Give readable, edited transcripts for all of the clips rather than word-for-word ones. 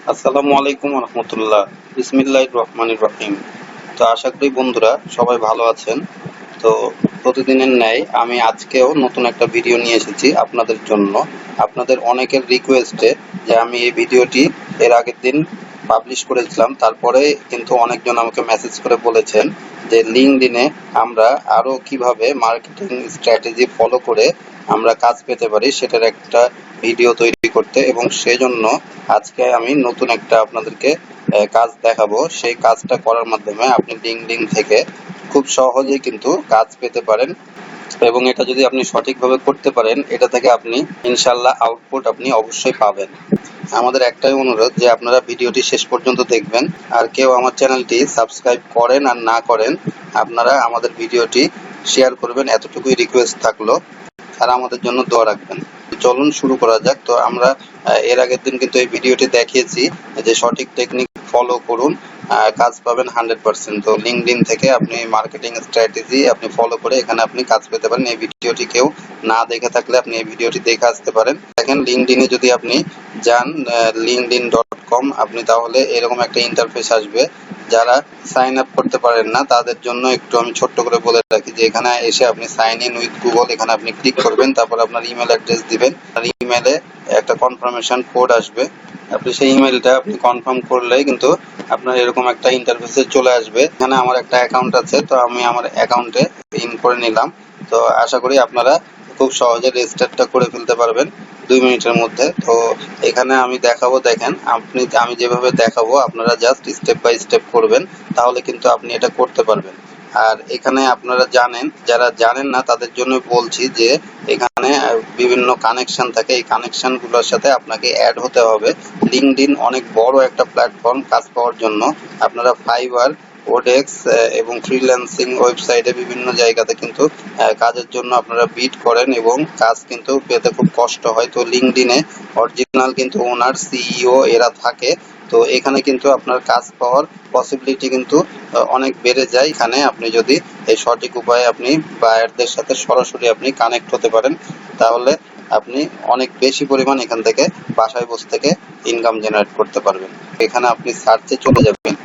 আসসালামু আলাইকুম রহমতুল্লাহ। বিসমিল্লাহির রহমানির রহিম। তো আশা করি বন্ধুরা সবাই ভালো আছেন। তো প্রতিদিনের ন্যায় আমি আজকেও নতুন একটা ভিডিও নিয়ে এসেছি আপনাদের জন্য। আপনাদের অনেকের রিকোয়েস্টে যে আমি এই ভিডিওটি এর আগের দিন পাবলিশ করেছিলাম, তারপরে কিন্তু অনেকজন আমাকে মেসেজ করে বলেছেন যে লিঙ্কডইনে আমরা আরো কিভাবে মার্কেটিং স্ট্র্যাটেজি ফলো করে আমরা কাজ পেতে পারি সেটার একটা ভিডিও তৈরি করতে, এবং সেজন্য আজকে আমি নতুন একটা আপনাদেরকে কাজ দেখাবো। সেই কাজটা করার মাধ্যমে আপনি লিঙ্কডইন থেকে খুব সহজেই কিন্তু কাজ পেতে পারেন, এবং এটা যদি আপনি সঠিকভাবে করতে পারেন এটা থেকে আপনি ইনশাল্লাহ আউটপুট আপনি অবশ্যই পাবেন। আমাদের একটাই অনুরোধ যে আপনারা ভিডিওটি শেষ পর্যন্ত দেখবেন, আর কেউ আমার চ্যানেলটি সাবস্ক্রাইব করেন আর না করেন আপনারা আমাদের ভিডিওটি শেয়ার করবেন, এতটুকুই রিকোয়েস্ট থাকলো। আর আমাদের জন্য দোয়া রাখবেন। চলুন শুরু করা যাক। তো আমরা এর আগের দিন কিন্তু এই ভিডিওটি দেখিয়েছি যে সঠিক টেকনিক ফলো করুন, কাজ পাবেন 100%। তো লিঙ্কডইন থেকে আপনি মার্কেটিং স্ট্র্যাটেজি আপনি ফলো করে এখানে আপনি কাজ পেতে পারেন। এই ভিডিওটি কেউ না দেখে থাকলে আপনি এই ভিডিওটি দেখে আসতে পারেন। দেখেন লিঙ্কডইনে যদি আপনি যান linkedin.com, আপনি তাহলে এরকম একটা ইন্টারফেস আসবে। যারা সাইন আপ করতে পারেন না তাদের জন্য একটু আমি ছোট্ট করে বলে রাখি যে এখানে এসে আপনি সাইন ইন উইথ গুগল এখানে আপনি ক্লিক করবেন, তারপর আপনার ইমেল অ্যাড্রেস দিবেন, আর ইমেলে একটা কনফার্মেশন কোড আসবে। আপনি সেই ইমেলটা আপনি কনফার্ম করলেই কিন্তু আপনার এরকম একটা ইন্টারফেসে চলে আসবে। এখানে আমার একটা অ্যাকাউন্ট আছে, তো আমি আমার অ্যাকাউন্টে ইন করে নিলাম। তো আশা করি আপনারা খুব সহজে রেজিস্টারটা করে ফেলতে পারবেন 2 মিনিটের মধ্যে। তো এখানে আমি দেখাবো, দেখেন আমি যেভাবে দেখাবো আপনারা জাস্ট স্টেপ বাই স্টেপ করবেন, তাহলে কিন্তু আপনি এটা করতে পারবেন। আর এখানে আপনারা জানেন, যারা জানেন না তাদের জন্য বলছি যে এখানে বিভিন্ন কানেকশন থাকে, এই কানেকশন গুলোর সাথে আপনাকে অ্যাড হতে হবে। লিঙ্কডইন অনেক বড় একটা প্ল্যাটফর্ম কাজ পাওয়ার জন্য। আপনারা ফাইবার, ওডেক্স এবং ফ্রিল্যান্সিং ওয়েবসাইটে বিভিন্ন জায়গাতে কিন্তু কাজের জন্য আপনারা বিড করেন এবং কাজ কিন্তু পেতে খুব কষ্ট হয়। তো লিঙ্কডইনে অরিজিনাল কিন্তু ওনার সিইও এরা থাকে। তো এখানে কিন্তু আপনার কাজ পাওয়ার পসিবিলিটি কিন্তু অনেক বেড়ে যায় এখানে আপনি যদি এই সঠিক উপায়ে আপনি বায়ারদের সাথে সরাসরি আপনি কানেক্ট হতে পারেন, তাহলে আপনি অনেক বেশি পরিমাণ এখান থেকে বাসায় বসে থেকে ইনকাম জেনারেট করতে পারবেন। এখানে আপনি সার্চে চলে যাবেন।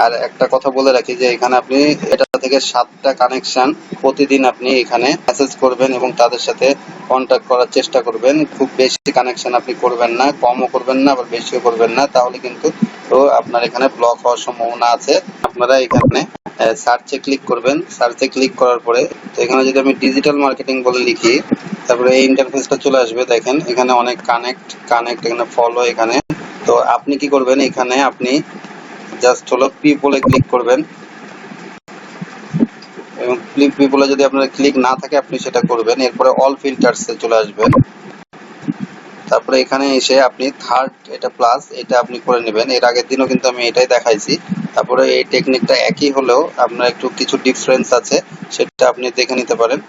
আর একটা কথা বলে রাখি যে এখানে আপনি এটা থেকে 7টা কানেকশন প্রতিদিন আপনি এখানে মেসেজ করবেন এবং তাদের সাথে কন্ট্যাক্ট করার চেষ্টা করবেন। খুব বেশি কানেকশন আপনি করবেন না, কমও করবেন না আবার বেশিও করবেন না, তাহলে কিন্তু তো আপনার এখানে ব্লক হওয়ার সম্ভাবনা আছে। আপনারা এখানে সার্চে ক্লিক করবেন। সার্চে ক্লিক করার পরে তো এখানে যদি আমি ডিজিটাল মার্কেটিং বলে লিখি, তারপরে এই ইন্টারফেসটা চলে আসবে। দেখেন এখানে অনেক কানেক্ট কানেক্ট এখানে ফলো এখানে। তো আপনি কি করবেন, এখানে আপনি জাস্ট হলো পিপলে ক্লিক করবেন, এবং পিপলে যদি আপনার ক্লিক না থাকে আপনি সেটা করবেন। এরপরে অল ফিল্টারসে চলে আসবেন, তারপরে এখানে এসে আপনি থার্ড এটা প্লাস এটা আপনি করে নেবেন। এর আগের দিনও কিন্তু আমি এটাই দেখাইছি। তারপরে এই টেকনিকটা একই হলেও আপনার একটু কিছু ডিফারেন্স আছে, সেটা আপনি দেখে নিতে পারেন।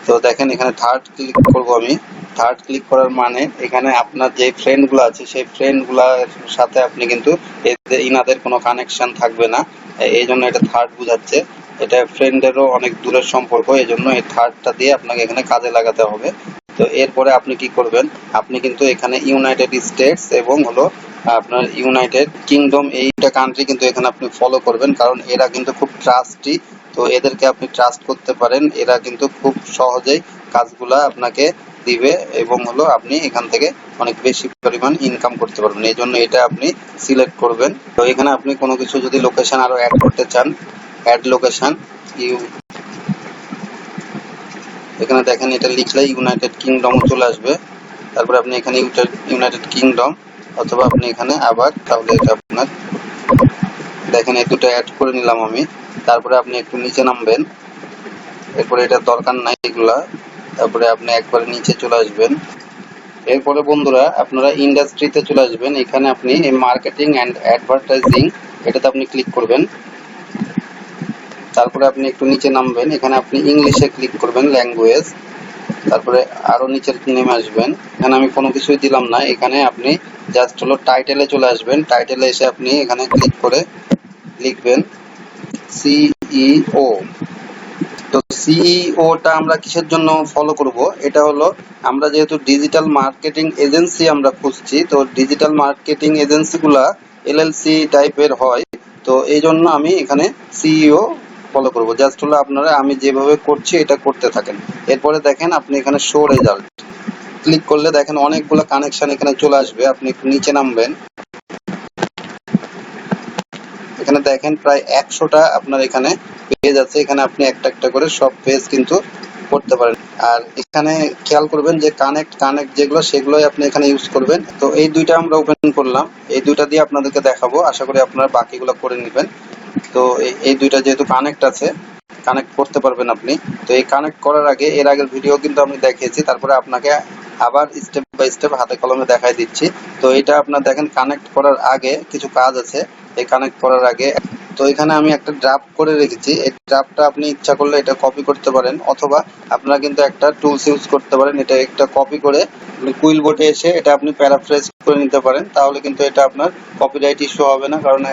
তো দেখেন এখানে থার্ড ক্লিক করব আমি। থার্ড ক্লিক করার মানে এখানে আপনার যে ফ্রেন্ডগুলো আছে সেই ফ্রেন্ডগুলোর সাথে আপনি কিন্তু ইনাদের কোনো কানেকশন থাকবে না, এই জন্য এটা থার্ড বোঝাচ্ছে। এটা ফ্রেন্ডেরও অনেক দূরের সম্পর্ক, এই জন্য এই থার্ডটা দিয়ে আপনাকে এখানে কাজে লাগাতে হবে। তো এরপরে আপনি কি করবেন, আপনি কিন্তু এখানে ইউনাইটেড স্টেটস এবং হলো আপনার ইউনাইটেড কিংডম এইটা কান্ট্রি কিন্তু এখানে আপনি ফলো করবেন, কারণ এরা কিন্তু খুব ট্রাস্টি। তো এদেরকে আপনি ট্রাস্ট করতে পারেন, এরা কিন্তু খুব সহজেই কাজগুলা আপনাকে দিবে এবং হলো আপনি এখান থেকে অনেক বেশি পরিমাণ ইনকাম করতে পারবেন। এই জন্য এটা আপনি সিলেক্ট করবেন। তো এখানে আপনি কোনো কিছু যদি লোকেশন আরো অ্যাড করতে চান, অ্যাড লোকেশন এখানে দেখেন এটা লিখলে ইউনাইটেড কিংডম চলে আসবে। তারপরে আপনি এখানে ইউনাইটেড কিংডম অথবা আপনি এখানে আবার, তাহলে এটা আপনার দেখেন এই দুটো অ্যাড করে নিলাম আমি। তারপরে আপনি একটু নিচে নামবেন, এরপরে এটা দরকার নাই এগুলা। তারপরে আপনি একবারে নিচে চলে আসবেন। এরপরে বন্ধুরা আপনারা ইন্ডাস্ট্রিতে চলে আসবেন। এখানে আপনি এই মার্কেটিং অ্যান্ড অ্যাডভার্টাইজিং এটাতে আপনি ক্লিক করবেন। তারপরে আপনি একটু নিচে নামবেন, এখানে আপনি ইংলিশে ক্লিক করবেন, ল্যাঙ্গুয়েজ। তারপরে আরো নিচে নেমে আসবেন। এখানে আমি কোনো কিছুই দিলাম না, এখানে আপনি জাস্ট হলো টাইটেলে চলে আসবেন। টাইটেলে এসে আপনি এখানে ক্লিক করে লিখবেন সিইও। তো সিইওটা আমরা কিসের জন্য ফলো করব? এটা হলো আমরা যেহেতু ডিজিটাল মার্কেটিং এজেন্সি আমরা খুঁজছি, তো ডিজিটাল মার্কেটিং এজেন্সিগুলা এলএলসি টাইপের হয়। তো এই জন্য আমি এখানে সিইও ফলো করব। জাস্ট হলো আপনারা আমি যেভাবে করছি এটা করতে থাকেন। এরপরে দেখেন আপনি এখানে শো রেজাল্ট ক্লিক করলে দেখেন অনেকগুলো কানেকশন এখানে চলে আসবে। আপনি একটু নিচে নামবেন, এখানে দেখেন প্রায় 100টা আপনার এখানে পেজ আছে। এখানে আপনি একটা একটা করে সব পেজ কিন্তু করতে পারেন। আর এখানে খেয়াল করবেন যে কানেক্ট কানেক্ট যেগুলো সেগুলোই আপনি এখানে ইউজ করবেন। তো এই দুইটা আমরা ওপেন করলাম, এই দুইটা দিয়ে আপনাদেরকে দেখাবো। আশা করি আপনারা বাকিগুলো করে নেবেন। তো এই দুইটা যেহেতু কানেক্ট আছে, কানেক্ট করতে পারবেন আপনি। তো এই কানেক্ট করার আগে এর আগের ভিডিও কিন্তু আমি দেখিয়েছি, তারপরে আপনাকে আবার স্টেপ বাই স্টেপ হাতে কলমে দেখাই দিচ্ছি। তো এটা আপনার দেখেন কানেক্ট করার আগে কিছু কাজ আছে। এই কানেক্ট করার আগে তো এখানে আমি একটা ড্রাফট করে রেখেছি। এই ড্রাফটটা আপনি ইচ্ছা করলে এটা কপি করতে পারেন, অথবা আপনারা কিন্তু একটা টুলস ইউজ করতে পারেন। এটা একটা কপি করে কুইল বোর্ডে এসে এটা আপনি প্যারাফ্রেজ করে নিতে পারেন। তাহলে কিন্তু এটা আপনার কপিরাইট ইস্যু হবে না, কারণ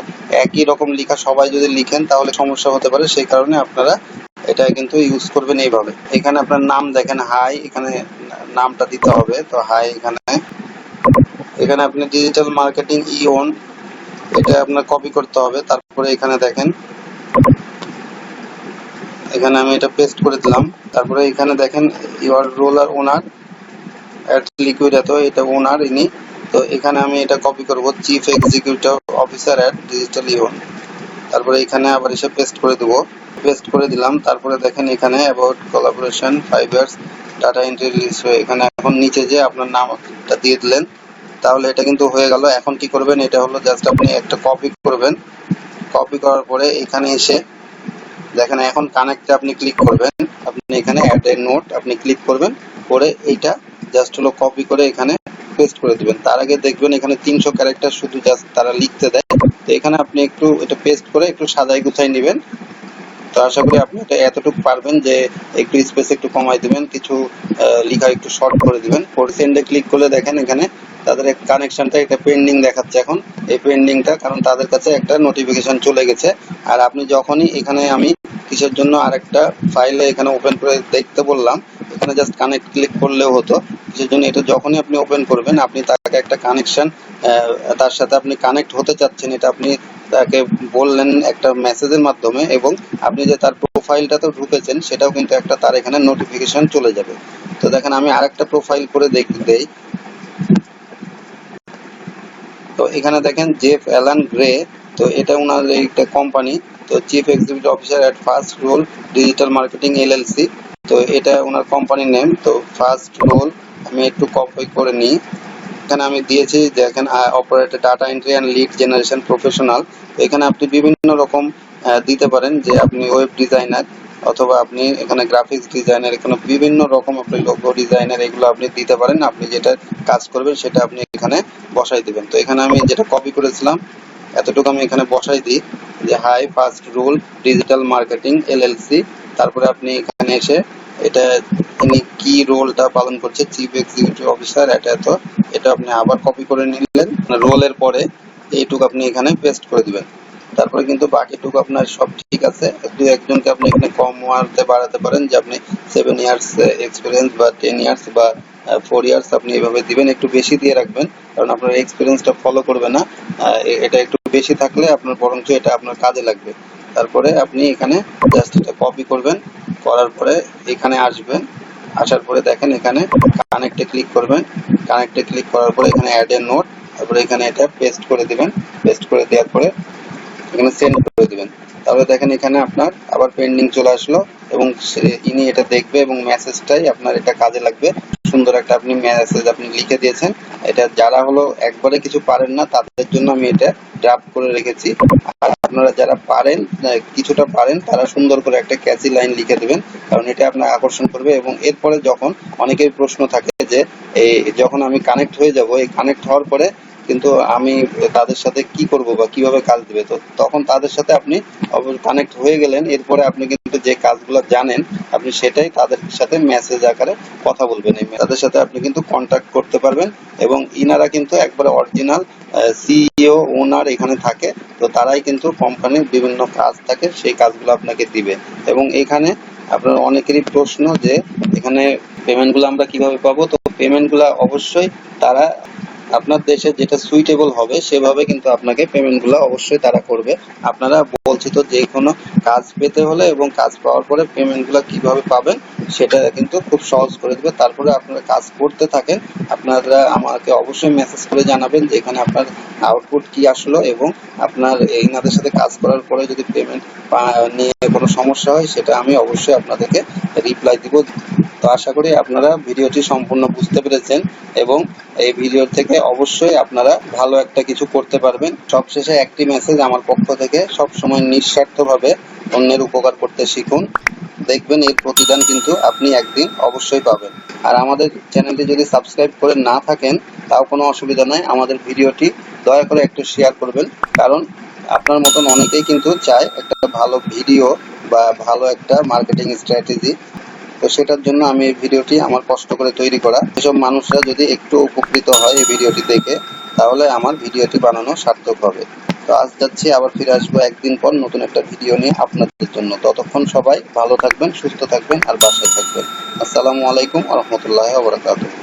একই রকম লেখা সবাই যদি লিখেন তাহলে সমস্যা হতে পারে। সেই কারণে আপনারা এটা কিন্তু ইউজ করবেন এইভাবে। এখানে আপনার নাম দেখেন হাই, এখানে নামটা দিতে হবে। তো হাই এখানে এখানে আপনি ডিজিটাল মার্কেটিং ইওন এটা আপনার কপি করতে হবে। তারপরে এখানে দেখেন এখানে আমি এটা পেস্ট করে দিলাম। তারপরে এখানে দেখেন ইউর রোল আর ওনার অ্যাট লিকুইড, এত এটা ওনার ইনি। তো এখানে আমি এটা কপি করব, chief executive officer at Digital Eon. তারপরে এখানে আবার এসে পেস্ট করে দেবো, পেস্ট করে দিলাম। তারপরে দেখেন এখানে about collaboration 5 years data entry release হয়ে এখানে এখন নিচে যে আপনার নামটা দিয়ে দিলেন, তাহলে এটা কিন্তু হয়ে গেল। এখন কি করবেন, এটা হলো জাস্ট আপনি একটা কপি করবেন। কপি করার পরে এখানে এসে দেখেন এখন কানেক্টে আপনি ক্লিক করবেন। আপনি এখানে অ্যাড এ নোট আপনি ক্লিক করবেন, করে এইটা জাস্ট হলো কপি করে এখানে পেস্ট করে দিবেন। তার আগে দেখবেন এখানে 300 ক্যারেক্টার শুধু জাস্ট তারা লিখতে দেয়। তো এখানে আপনি একটু এটা পেস্ট করে একটু সাজাই গুছাই নেবেন। তো আশা করি আপনি এটা এতটুকু পারবেন যে একটু স্পেস একটু কমাই দিবেন, কিছু লেখা একটু শর্ট করে দিবেন। পরে সেন্ডে ক্লিক করলে দেখেন এখানে তাদের কানেকশনটা এটা পেন্ডিং দেখাচ্ছে এখন। এই পেন্ডিংটা কারণ তাদের কাছে একটা নোটিফিকেশন চলে গেছে। আর আপনি যখনই এখানে আমি কিসের জন্য আরেকটা ফাইলে এখানে ওপেন করে দেখতে বললাম, এখানে জাস্ট কানেক্ট ক্লিক করলেও হতো। কিসের জন্য, এটা যখনই আপনি ওপেন করবেন আপনি তাকে একটা কানেকশন, তার সাথে আপনি কানেক্ট হতে চাচ্ছেন, এটা আপনি তাকে বললেন একটা মেসেজের মাধ্যমে, এবং আপনি যে তার প্রোফাইলটাতে ঢুকেছেন সেটাও কিন্তু একটা তার এখানে নোটিফিকেশন চলে যাবে। তো দেখেন আমি আরেকটা প্রোফাইল করে দেই। তো এখানে দেখেন জেফ অ্যালান গ্রে, তো এটা ওনার একটা কোম্পানি। তো chief executive officer at first role digital marketing LLC, তো এটা ওনার কোম্পানির নেম। তো ফার্স্ট রোল আমি একটু কপি করে নিই। এখানে আমি দিয়েছি দেখেন operator data entry and lead generation professional. তো এখানে আপনি বিভিন্ন রকম দিতে পারেন, যে আপনি ওয়েব ডিজাইনার, অথবা আপনি এখানে গ্রাফিক্স ডিজাইনার, এখানে বিভিন্ন রকম আপনি লোগো ডিজাইনার এগুলো আপনি দিতে পারেন। আপনি যেটা কাজ করবেন সেটা আপনি এখানে বসাই দিবেন। তো এখানে আমি যেটা কপি করেছিলাম এতটুকু আমি এখানে বসাই দিই, যে hi first rule digital marketing LLC. তারপরে আপনি এখানে এসে এটা ইনি কি রোলটা পালন করছে, চিফ এক্সিকিউটিভ অফিসার এটা, তো এটা আপনি আবার কপি করে নিলেন। রোলের পরে এইটুকু আপনি এখানে পেস্ট করে দিবেন। তারপরে কিন্তু বাকিটুকু আপনার সব ঠিক আছে। দু একজনকে আপনি এখানে কম মারতে বাড়াতে পারেন, যে আপনি 7 ইয়ার্স এক্সপিরিয়েন্স বা 10 ইয়ার্স বা 4 ইয়ার্স আপনি এইভাবে দিবেন। একটু বেশি দিয়ে রাখবেন, কারণ আপনার এক্সপিরিয়েন্সটা ফলো করবে না। এটা একটু বেশি থাকলে আপনার বরঞ্চ এটা আপনার কাজে লাগবে। তারপরে আপনি এখানে জাস্ট এটা কপি করবেন, করার পরে এখানে আসবেন। আসার পরে দেখেন এখানে কানেক্টে ক্লিক করবেন। কানেক্টে ক্লিক করার পরে এখানে অ্যাড এ নোট, তারপরে এখানে এটা পেস্ট করে দিবেন। পেস্ট করে দেওয়ার পরে এখানে সেন্ড করে দিবেন। তাহলে দেখেন এখানে আপনার আবার পেন্ডিং চলে আসলো, এবং ইনি এটা দেখবে এবং মেসেজটাই আপনার এটা কাজে লাগবে। সুন্দর একটা আপনি মেসেজ আপনি লিখে দিয়েছেন। এটা যারা হলো একবারে কিছু পারেন না তাদের জন্য আমি এটা ড্রাফট করে রেখেছি। আর আপনারা যারা পারেন, কিছুটা পারেন, তারা সুন্দর করে একটা ক্যাচি লাইন লিখে দেবেন, কারণ এটা আপনার আকর্ষণ করবে। এবং এরপরে যখন অনেকের প্রশ্ন থাকে যে এই যখন আমি কানেক্ট হয়ে যাব, এই কানেক্ট হওয়ার পরে কিন্তু আমি তাদের সাথে কি করব বা কিভাবে কাজ দিবে, তো তখন তাদের সাথে আপনি কানেক্ট হয়ে গেলেন। এরপরে আপনি কিন্তু যে কাজগুলো জানেন আপনি সেটাই তাদের সাথে মেসেজ আকারে কথা বলবেন। তাদের সাথে আপনি কিন্তু কন্ট্যাক্ট করতে পারবেন, এবং ইনারা কিন্তু একবারে অরিজিনাল সিইও ওনার এখানে থাকে। তো তারাই কিন্তু কোম্পানির বিভিন্ন কাজ থাকে সেই কাজগুলো আপনাকে দিবে। এবং এখানে আপনার অনেকেরই প্রশ্ন যে এখানে পেমেন্টগুলো আমরা কিভাবে পাবো। তো পেমেন্টগুলো অবশ্যই তারা আপনার দেশে যেটা সুইটেবল হবে সেভাবে কিন্তু আপনাকে পেমেন্টগুলো অবশ্যই তারা করবে। আপনারা বলছি তো যে কোনো কাজ পেতে হলে এবং কাজ পাওয়ার পরে পেমেন্টগুলো কিভাবে পাবেন সেটা কিন্তু খুব সহজ করে দেবে। তারপরে আপনারা কাজ করতে থাকেন, আপনারা আমাকে অবশ্যই মেসেজ করে জানাবেন যে এখানে আপনার আউটপুট কি আসলো, এবং আপনার এনাদের সাথে কাজ করার পরে যদি পেমেন্ট নিয়ে কোনো সমস্যা হয় সেটা আমি অবশ্যই আপনাদেরকে রিপ্লাই দিব। তো আশা করি আপনারা ভিডিওটি সম্পূর্ণ বুঝতে পেরেছেন এবং এই ভিডিও থেকে অবশ্যই আপনারা ভালো একটা কিছু করতে পারবেন। সবশেষে একটি মেসেজ আমার পক্ষ থেকে, সব সময় নিঃস্বার্থভাবে অন্যের উপকার করতে শিখুন, দেখবেন এর প্রতিদান কিন্তু আপনি একদিন অবশ্যই পাবেন। আর আমাদের চ্যানেলটি যদি সাবস্ক্রাইব করে না থাকেন তাও কোনো অসুবিধা নাই, আমাদের ভিডিওটি দয়া করে একটু শেয়ার করবেন, কারণ আপনার মতন অনেকেই কিন্তু চায় একটা ভালো ভিডিও বা ভালো একটা মার্কেটিং স্ট্র্যাটেজি। তো সেটার জন্য আমি এই ভিডিওটি আমার কষ্ট করে তৈরি করা। এসব মানুষরা যদি একটু উপকৃত হয় এই ভিডিওটি দেখে, তাহলে আমার ভিডিওটি বানানো সার্থক হবে। তো আজ যাচ্ছি, আবার ফিরে আসবো একদিন পর নতুন একটা ভিডিও নিয়ে আপনাদের জন্য। ততক্ষণ সবাই ভালো থাকবেন, সুস্থ থাকবেন আর বাসায় থাকবেন। আসসালামু আলাইকুম ওয়া রাহমাতুল্লাহি ওয়া বারাকাতুহু।